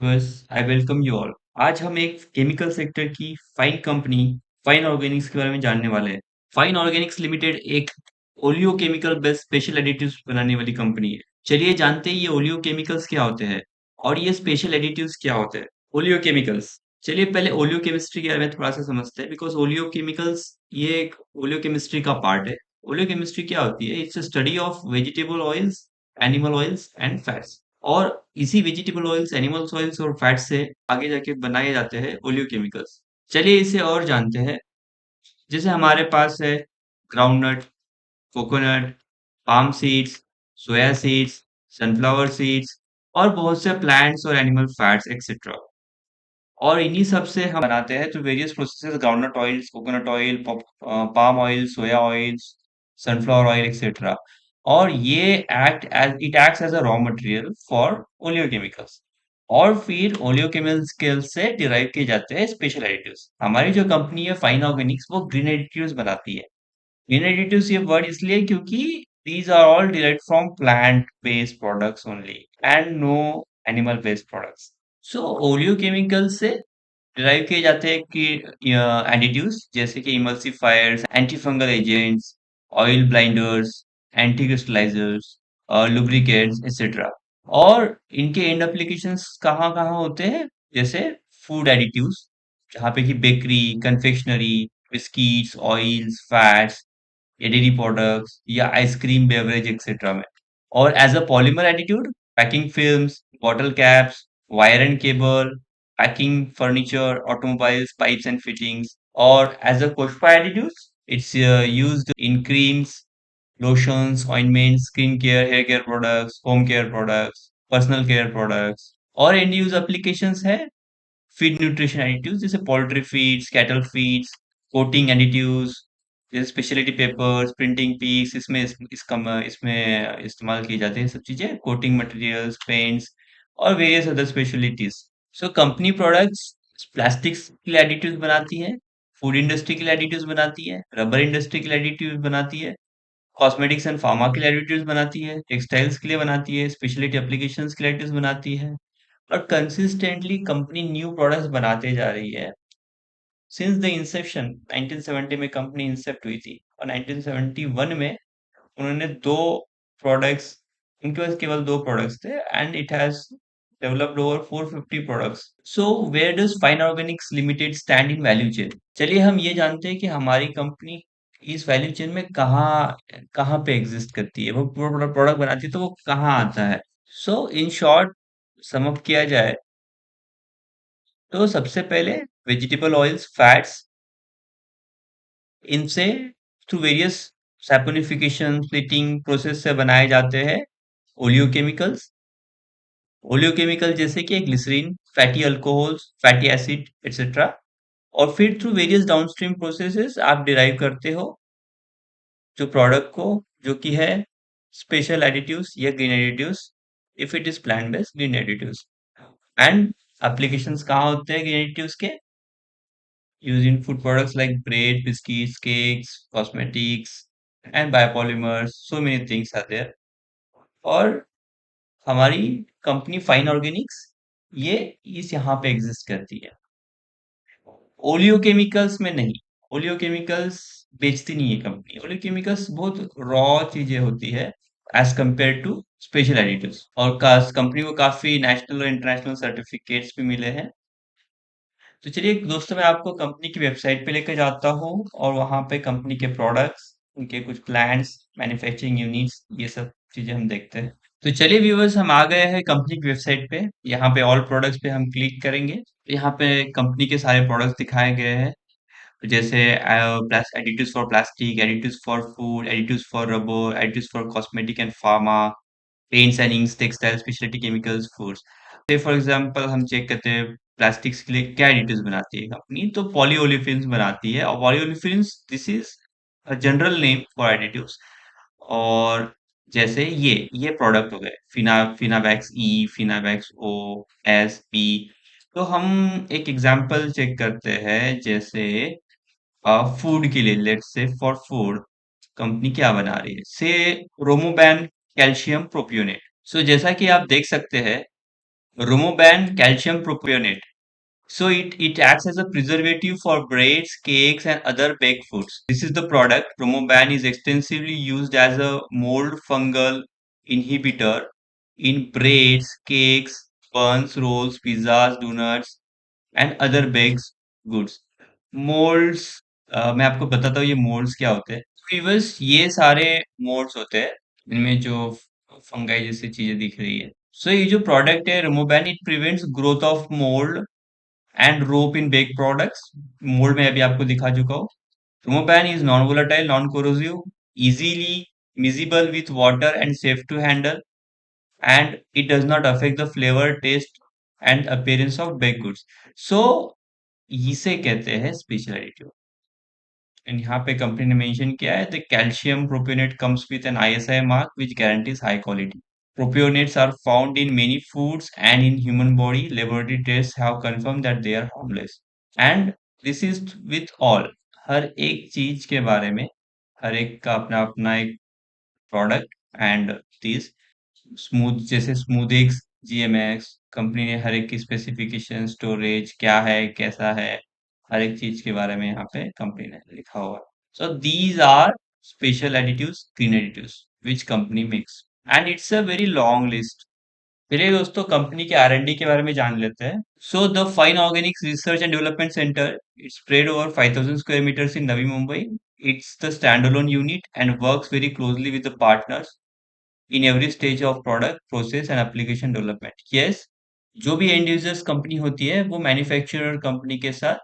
बस I welcome you all. आज हम एक केमिकल सेक्टर की फाइन कंपनी फाइन ऑर्गेनिक्स के बारे में जानने वाले हैं। फाइन ऑर्गेनिक्स लिमिटेड एक oleo chemical based special additives बनाने वाली कंपनी है। चलिए जानते हैं ये ओलियो केमिकल्स क्या होते हैं और ये स्पेशल एडिटिव्स क्या होते हैं। ओलियो केमिकल्स, चलिए पहले ओलियो केमिस्ट्री के बारे में थोड़ा सा समझते हैं बिकॉज ओलियो केमिकल्स ये एक ओलियो केमिस्ट्री का पार्ट है। ओलियो केमिस्ट्री क्या होती है? It's a study of vegetable oils, animal oils and fats. और इसी वेजिटेबल ऑयल्स, एनिमल्स ऑयल्स और फैट से आगे जाके बनाए जाते हैं ओलियोकेमिकल्स। चलिए इसे और जानते हैं। जैसे हमारे पास है ग्राउंडनट, कोकोनट, पाम सीड्स, सोया सीड्स, सनफ्लावर सीड्स और बहुत से प्लांट्स और एनिमल फैट्स एक्सेट्रा। और इन्हीं सब से हम बनाते हैं through various processes, groundnut oils, coconut oil, palm oil, soya oils, sunflower oil etcetera. और ये acts as a raw material for oleochemicals. और फिर ओलियोकेमिकल्स से डिराइव किए जाते हैं स्पेशल एडिटिव्स। हमारी जो कंपनी है फाइन ऑर्गेनिक्स वो ग्रीन एडिटिव्स बनाती है। ग्रीन एडिटिव्स ये वर्ड इसलिए क्योंकि these are all derived from plant-based products only and no animal-based products. So oleochemicals से डिराइव किए जाते हैं कि एडिटिव्स जैसे कि emulsifiers, anti fungal agents, oil blenders, anti crystallisers, lubricants etcetera. और इनके एंड एप्लीकेशंस कहाँ कहाँ होते हैं? जैसे फूड एडिटिव्स, जहाँ पे कि bakery, confectionery, biscuits, oils, fats, या डेयरी प्रोडक्ट्स या आइसक्रीम, बेवरेज एक्सेट्रा में। और as a polymer attitude, packing films, bottle caps, wire and cable, packing furniture, automobiles, pipes and fittings. और एज अ कोशपा attitude, it's used in creams, lotions, ointments, skin care, hair care products, home care products, personal care products. और end use applications है feed nutrition additives जैसे poultry feeds, cattle feeds, coating additives जैसे speciality papers, printing piece, इसमें इस्तेमाल की जाती है सब चीजें, कोटिंग मटेरियल्स, पेंट्स और various other specialities. So company products plastics के लिए एडिटिव्स बनाती है, फूड इंडस्ट्री के लिए एडिटिव्स बनाती है, रबर इंडस्ट्री के लिए एडिटिव्स बनाती है, कॉस्मेटिक्स एंड फार्मा के लिए एडिटिव्स बनाती है, टेक्सटाइल्स के लिए बनाती है, स्पेशलिटी एप्लीकेशंस के लिए एडिटिव्स बनाती है। और कंसिस्टेंटली कंपनी न्यू प्रोडक्ट्स बनाते जा रही है। सिंस द इंसेप्शन 1970 में कंपनी इंसेप्ट हुई थी और 1971 में उन्होंने दो प्रोडक्ट्स, उनके पास केवल दो प्रोडक्ट्स थे and it has developed over 450 products. So where does Fine Organics limited stand in value chain? चलिए हम ये जानते हैं कि हमारी कंपनी इस वैल्यू चेन में कहाँ कहाँ पे एग्जिस्ट करती है, वो प्रोडक्ट बनाती है तो वो कहाँ आता है। सो इन शॉर्ट सम अप किया जाए तो सबसे पहले वेजिटेबल ऑयल्स, फैट्स, इनसे through various saponification splitting process से बनाए जाते हैं ओलियोकेमिकल्स। ओलियोकेमिकल जैसे कि glycerine, fatty alcohols, fatty acid etcetera. और फिर थ्रू वेरियस डाउनस्ट्रीम प्रोसेसेस आप डिराइव करते हो जो प्रोडक्ट को, जो कि है स्पेशल एडिटिव्स या green additives, if it is plant based green additives. And applications कहाँ होते हैं ग्रीन एडिटिव्स के? used in food products like bread, biscuits, cakes, cosmetics, and biopolymers. So many things are there. और हमारी company fine Organics ये इस यहाँ पे एग्जिस्ट करती है। ओलियोकेमिकल्स में नहीं, ओलियोकेमिकल्स बेचती नहीं है कंपनी। ओलियोकेमिकल्स बहुत रॉ चीजें होती है as compare to special additives. और कंपनी को काफी नेशनल और इंटरनेशनल सर्टिफिकेट्स भी मिले हैं। तो चलिए दोस्तों, मैं आपको कंपनी की वेबसाइट पे लेकर जाता हूँ और वहाँ पे कंपनी के प्रोडक्ट्स, उनके कुछ प्लान्स, मैन्युफैक्चरिंग यूनिट्स, ये सब चीजें हम देखते हैं। तो चलिए व्यूअर्स, हम आ गए हैं कंपनी की वेबसाइट पे। यहाँ पे ऑल प्रोडक्ट्स पे हम क्लिक करेंगे तो यहाँ पे कंपनी के सारे प्रोडक्ट्स दिखाए गए हैं। जैसे additives for plastic, additives for food, additives for rubber, additives for cosmetic and pharma, paints and inks, textile, speciality chemicals, foods. से फॉर एग्जांपल हम चेक करते हैं प्लास्टिक्स के लिए क्या एडिटिव्स बनाती है कंपनी, तो पॉलीओलिफिन्स बनाती है। और polyolefins this is a general name for additives. और जैसे ये प्रोडक्ट हो गए फिनावैक्स ई, फिनावैक्स ओ, एस, पी। तो हम एक एग्जांपल चेक करते हैं। जैसे फूड के लिए, let's say for food company क्या बना रही है, से रोमोबैन कैल्शियम प्रोपियोनेट। सो जैसा कि आप देख सकते हैं Romoban calcium propionate. So it acts as a preservative for breads, cakes, and other baked foods. This is the product. Romoban is extensively used as a mold fungal inhibitor in breads, cakes, buns, rolls, pizzas, donuts, and other baked goods. Moulds मैं आपको बताता हूँ ये moulds क्या होते हैं। Viewers ये सारे मोल्ड्स होते हैं इनमें जो फंगाई जैसी चीजें दिख रही है। सो ये जो प्रोडक्ट है Remoban it prevents growth of mould and rope in bake products. Mould में अभी आपको दिखा चुका हूँ। Remoban is non volatile, non corrosive, easily miscible with water and safe to handle, and it does not affect the flavor, taste and appearance of baked goods. So इसे कहते हैं special additive. And यहाँ पे company ने mention किया है the calcium propionate comes with an ISI mark which guarantees high quality. Propionates are found in many foods and in human body. Laboratory tests have confirmed that they are harmless. And this is with all, हर एक चीज के बारे में हर एक का अपना अपना एक प्रोडक्ट एंड दिस स्मूथ जैसे स्मूथिक्स जीएमएक्स कंपनी ने हर एक की स्पेसिफिकेशन स्टोरेज क्या है कैसा है हर एक चीज के बारे में यहाँ पे कंपनी ने लिखा हुआ है। So these are special additives green additives which company makes and it's a very long list. चलिए दोस्तों कंपनी के R&D के बारे में जान लेते हैं। So the Fine Organics research and development centre it's spread over 5000 square metres in Navi Mumbai. It's the stand alone unit and works very closely with the partners in every stage of product, process and application development. Yes, जो भी and users company होती है वो manufacturer company के साथ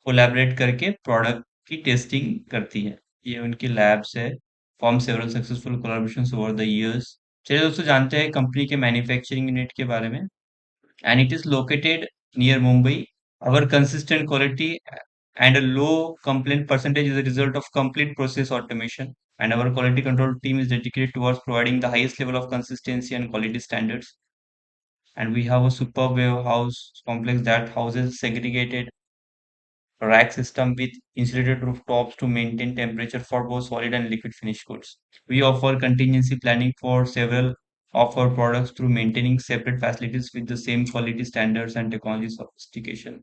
collaborate करके product की testing करती है। ये उनकी लैब्स है। Form several successful collaborations over the years. चलिए दोस्तों जानते हैं कंपनी के मैन्युफैक्चरिंग यूनिट के बारे में। And it is located near Mumbai. Our consistent quality and a low complaint percentage is a result of complete process automation. And our quality control team is dedicated towards providing the highest level of consistency and quality standards. And we have a superb warehouse complex that houses segregated rack system with insulated rooftops to maintain temperature for both solid and liquid finished goods. We offer contingency planning for several of our products through maintaining separate facilities with the same quality standards and technology sophistication.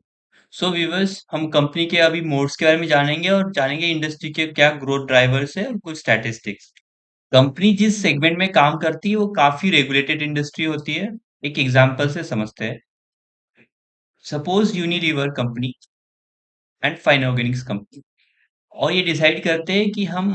So viewers हम company के अभी modes के बारे में जानेंगे और जानेंगे industry के क्या ग्रोथ ड्राइवर्स है और कुछ स्टैटिस्टिक्स। कंपनी जिस सेगमेंट में काम करती है वो काफी रेगुलेटेड इंडस्ट्री होती है। एक एग्जांपल से समझते हैं। Suppose Unilever company and fine organics company और ये डिसाइड करते हैं कि हम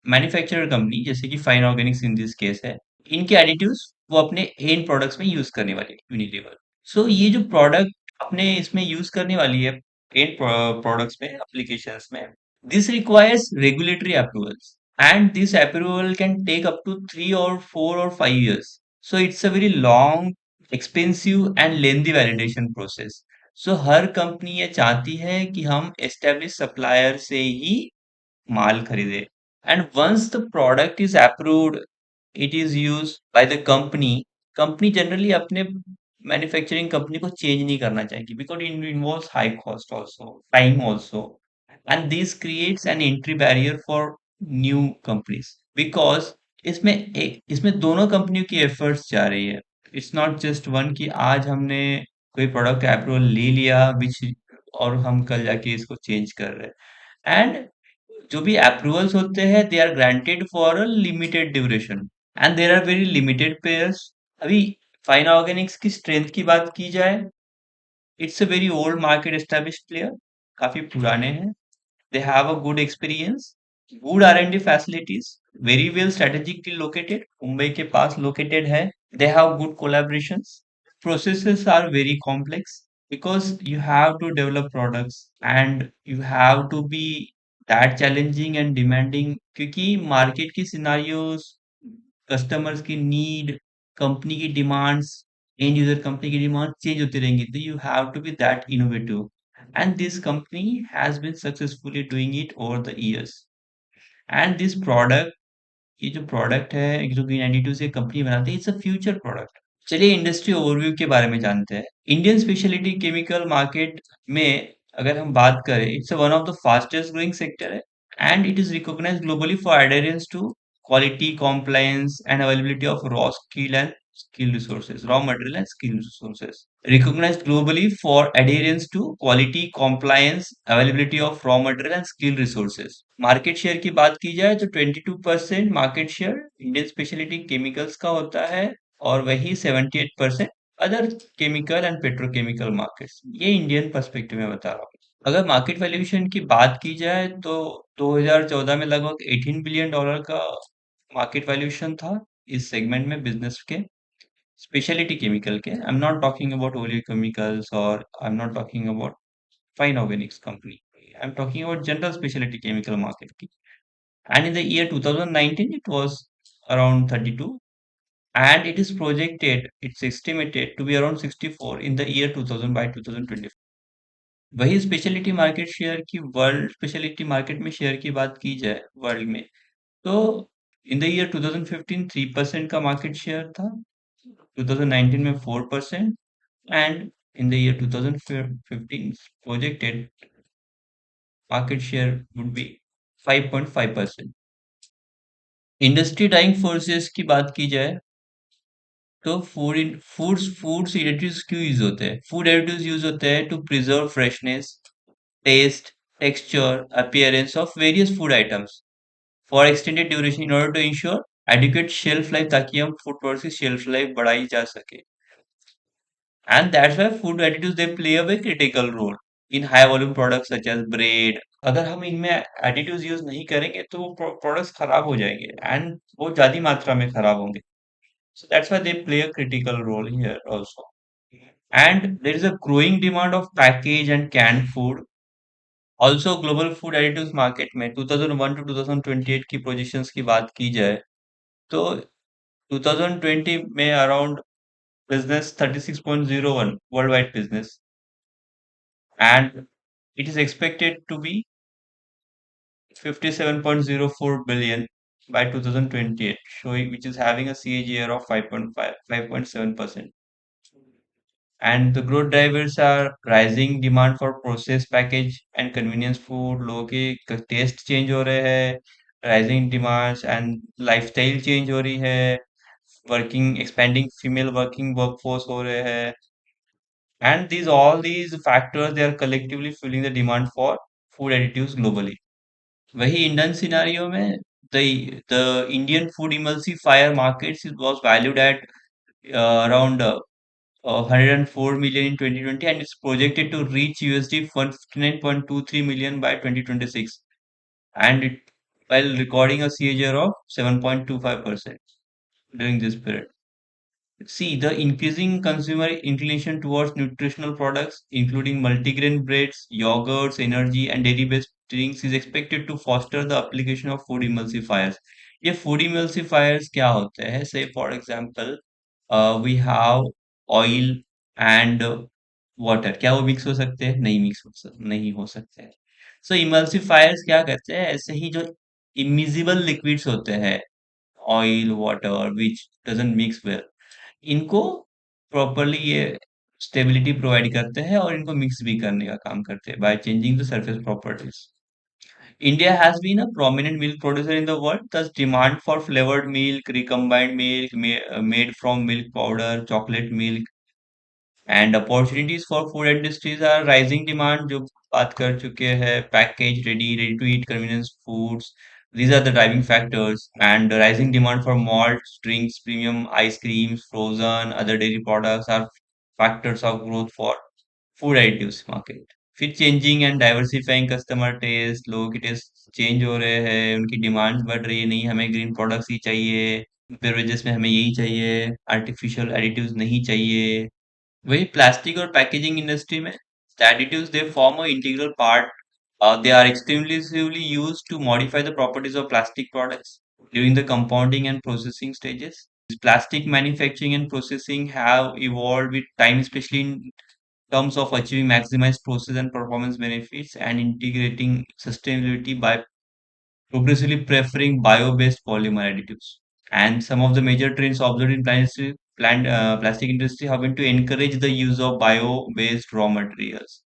मैन्युफैक्चरर कंपनी जैसे कि fine Organics in this case है इनके एडिटिव्स वो अपने एंड प्रोडक्ट्स में यूज करने वाली है यूनिलीवर। सो ये जो प्रोडक्ट अपने इसमें यूज करने वाली है एंड प्रोडक्ट्स में एप्लीकेशंस में this requires regulatory approvals and this approval can take up to 3 or 4 or 5 years। So it's a very long expensive and lengthy validation process. So हर कंपनी ये चाहती है कि हम एस्टेब्लिश सप्लायर से ही माल खरीदे and once the product is approved it is used by the company. Company generally अपने मैन्युफैक्चरिंग कंपनी को चेंज नहीं करना चाहेगी because it involves high cost also time also and this creates an entry barrier for new companies because इसमें दोनों कंपनियों की efforts जा रही है। इट्स नॉट जस्ट वन कि आज हमने कोई प्रोडक्ट का अप्रूवल ले लिया विच और हम कल जाके इसको चेंज कर रहे हैं एंड जो भी अप्रूवल्स होते हैं they are granted for a limited duration and there are very limited payers. अभी फाइन ऑर्गेनिक्स की स्ट्रेंथ की बात की जाए it's a very old market established player. काफी पुराने हैं। They have a good experience, good R&D facilities, very well strategically located, Mumbai के पास लोकेटेड है। They have good collaborations. Processes are very complex because you have to develop products and you have to be that challenging and demanding क्योंकि market की scenarios customers की need company की demands and user company की demand change होती रहेंगी तो you have to be that innovative and this company has been successfully doing it over the years and this product ये जो product है जो ग्रीन एडिटिव से कंपनी बनाती है इट्स अ फ्यूचर प्रोडक्ट। चलिए इंडस्ट्री ओवरव्यू के बारे में जानते हैं। इंडियन स्पेशलिटी केमिकल मार्केट में अगर हम बात करें it's one of the fastest growing sector है and it is recognised globally for adherence to quality, compliance and availability of raw skill and skill resources, raw material and skill resources. Recognized globally for adherence to quality, compliance, availability of raw material and skill resources. Market share की बात की जाए तो 22% market share Indian speciality chemicals का होता है और वही 78% other chemical and petrochemical markets. ये इंडियन पर्सपेक्टिव में बता रहा हूँ। अगर मार्केट वैल्यूएशन की बात की जाए तो 2014 में लगभग $18 बिलियन का मार्केट वैल्यूएशन था इस सेगमेंट में बिजनेस के स्पेशलिटी केमिकल के। I am not talking about oleo chemicals और I am not talking about fine organics company. I am talking about general speciality chemical market की। And in the year 2019, it was around 32, and it is projected, it's estimated to be around 64 in the year 2000 by 2025। वही speciality market share की world speciality market में share की बात की जाए world में तो इन द ईयर 2015 3% का मार्केट शेयर था, 2019 में 4%, and in the year 2015 projected market share would be 5.5%। Industry driving forces की बात की जाए तो फूड्स एडिटिव्स क्यों यूज होते हैं? फूड एडिटिव्स यूज होते हैं to preserve freshness, taste, texture, appearance of various food items for extended duration in order to ensure adequate shelf life, ताकि हम फूड प्रोडक्ट्स की शेल्फ लाइफ बढ़ाई जा सके। And that's why food additives they play a very critical role in high volume products such as bread. अगर हम इनमें additives use नहीं करेंगे तो वो प्रोडक्ट्स खराब हो जाएंगे एंड वो ज्यादा मात्रा में खराब होंगे। So that's why they play a critical role here also. And there is a growing demand of packaged and canned food. Also, global food additives market में 2001 to 2028 की projections की बात की जाए तो 2020 में around business 36.01 worldwide business, and it is expected to be 57.04 billion by 2028, showing which is having a CAGR of 5.5 5.7%. And the growth drivers are rising demand for processed package and convenience food, लोगों के taste change हो रहे हैं, rising demands and lifestyle change हो रही है, working expanding female working workforce हो रहे हैं, and these all these factors they are collectively fueling the demand for food additives globally। वही इंडियन सिनारियो में the the Indian food emulsifier markets was valued at around 104 million in 2020, and it's projected to reach USD 159.23 million by 2026, and it while recording a CAGR of 7.25% during this period. See, the increasing consumer inclination towards nutritional products, including multigrain breads, yogurts, energy, and dairy-based drinks, is expected to foster the application of food emulsifiers। ये food emulsifiers क्या होते हैं? Say, for example, we have oil and water। क्या वो mix हो सकते हैं? नहीं हो सकते हैं। So emulsifiers क्या करते हैं? ऐसे ही जो immiscible liquids होते हैं, oil, water, which doesn't mix well, इनको प्रॉपर्ली ये स्टेबिलिटी प्रोवाइड करते हैं और इनको मिक्स भी करने का काम करते हैं by changing the surface properties. India has been a prominent milk producer in the world, thus demand for flavored milk, recombined milk, made from milk powder, chocolate milk, and opportunities for food industries are rising demand जो बात कर चुके हैं, package ready to eat convenience foods, these are the driving factors, and the rising demand for malts, drinks, premium ice creams, frozen other dairy products are factors of growth for food additives market। फिर changing and diversifying customer taste, लोगों के taste change हो रहे हैं, उनकी demand बढ़ रही है, नहीं हमें ग्रीन प्रोडक्ट्स ही चाहिए, बेवरेजेस में हमें यही चाहिए, आर्टिफिशियल एडिटिव्स नहीं चाहिए। वही प्लास्टिक और पैकेजिंग इंडस्ट्री में additives they form a integral part, they are extensively used to modify the properties of plastic products during the compounding and processing stages। Plastic manufacturing and processing have evolved with time, especially in terms of achieving maximized process and performance benefits and integrating sustainability by progressively preferring bio-based polymer additives। And some of the major trends observed in plastic industry have been to encourage the use of bio-based raw materials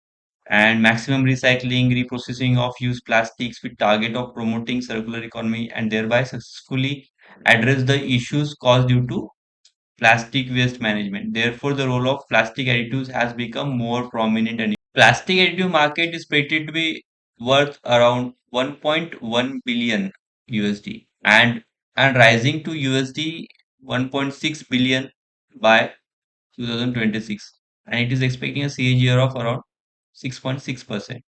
and maximum recycling, reprocessing of used plastics with target of promoting circular economy and thereby successfully address the issues caused due to plastic waste management. Therefore, the role of plastic additives has become more prominent. And plastic additive market is predicted to be worth around 1.1 billion USD and rising to USD 1.6 billion by 2026, and it is expecting a CAGR of around 6.6%.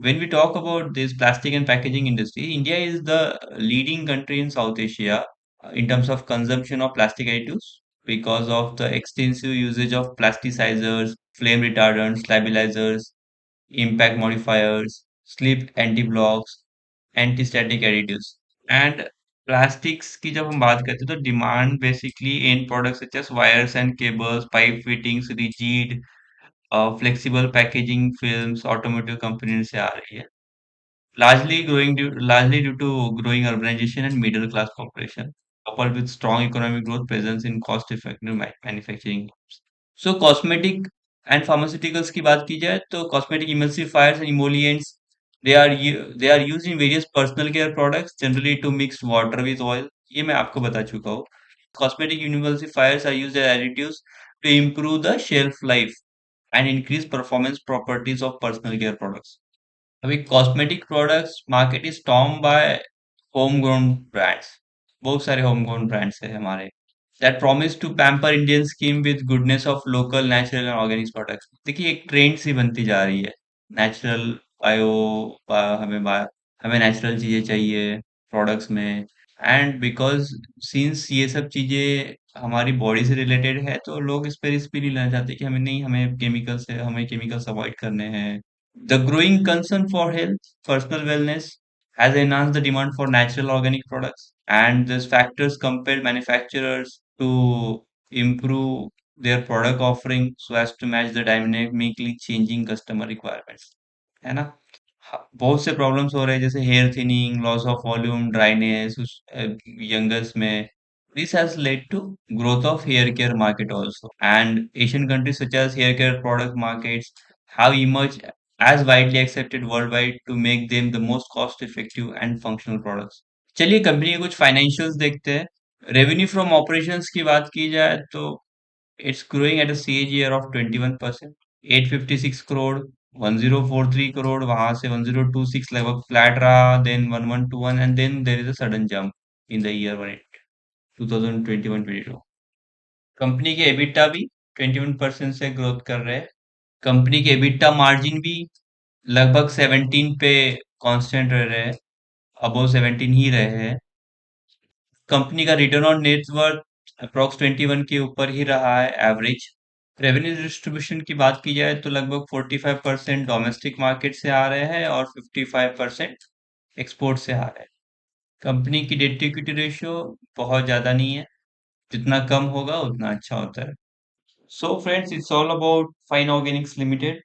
When we talk about this plastic and packaging industry, India is the leading country in South Asia in terms of consumption of plastic additives because of the extensive usage of plasticizers, flame retardants, stabilizers, impact modifiers, slip anti-blocks, antistatic additives and plastics की जब हम बात करते हैं तो demand basically in products such as wires and cables pipe fittings rigid flexible packaging films automotive company से आ रही है largely due to growing urbanization and middle class population coupled with strong economic growth presence in cost effective manufacturing. So cosmetic and pharmaceuticals की बात की जाए तो cosmetic emulsifiers and emollients they are used in various personal care products generally to mix water with oil. ये मैं आपको बता चुका हूँ. Cosmetic emulsifiers are used as additives to improve the shelf life and increase performance properties of personal care products. अभी cosmetic products market is टॉम by home grown brands. बहुत सारे होम ग्रोन ब्रांड्स है हमारे that promise to pamper Indian skin with goodness of local, natural and organic products. देखिए एक trend सी बनती जा रही है. नेचुरल बायो हमें नेचुरल चीजें चाहिए प्रोडक्ट्स में. एंड बिकॉज सिंस ये सब चीजें हमारी बॉडी से रिलेटेड है तो लोग इस पे रिस्क भी नहीं लेना चाहते कि हमें नहीं हमें केमिकल्स अवॉइड करने हैं. The growing concern for health, personal wellness has enhanced the demand for natural organic products, and these factors compelled manufacturers to improve their product offering so as to match the dynamically changing customer requirements. है ना? बहुत से problems हो रहे हैं जैसे hair thinning, loss of volume, dryness youngers में. This has led to growth of hair care market also, and Asian countries such as hair care product markets have emerged as widely accepted worldwide to make them the most cost effective and functional products. चलिए company के कुछ financials देखते हैं. Revenue from operations की बात की जाए तो it's growing at a CAGR of 21%. 856 crore, 1043 crore, वहां से 1026 लगभग फ्लैट रहा, then 1121 and then there is a sudden jump in the year 2021-22. Company के एबिटा भी 21% से ग्रोथ कर रहे हैं. कंपनी के एबिटा मार्जिन भी लगभग 17 पे कांस्टेंट रह रहे हैं, अबव 17 ही रहे हैं. कंपनी का return on net worth approx 21 के ऊपर ही रहा है एवरेज. रेवेन्यू डिस्ट्रीब्यूशन की बात की जाए तो लगभग 45% डोमेस्टिक मार्केट से आ रहे हैं और 55% एक्सपोर्ट से आ रहे हैं. कंपनी की डेट टू इक्विटी रेशियो बहुत ज्यादा नहीं है, जितना कम होगा उतना अच्छा होता है. So friends, it's all about fine Organics limited.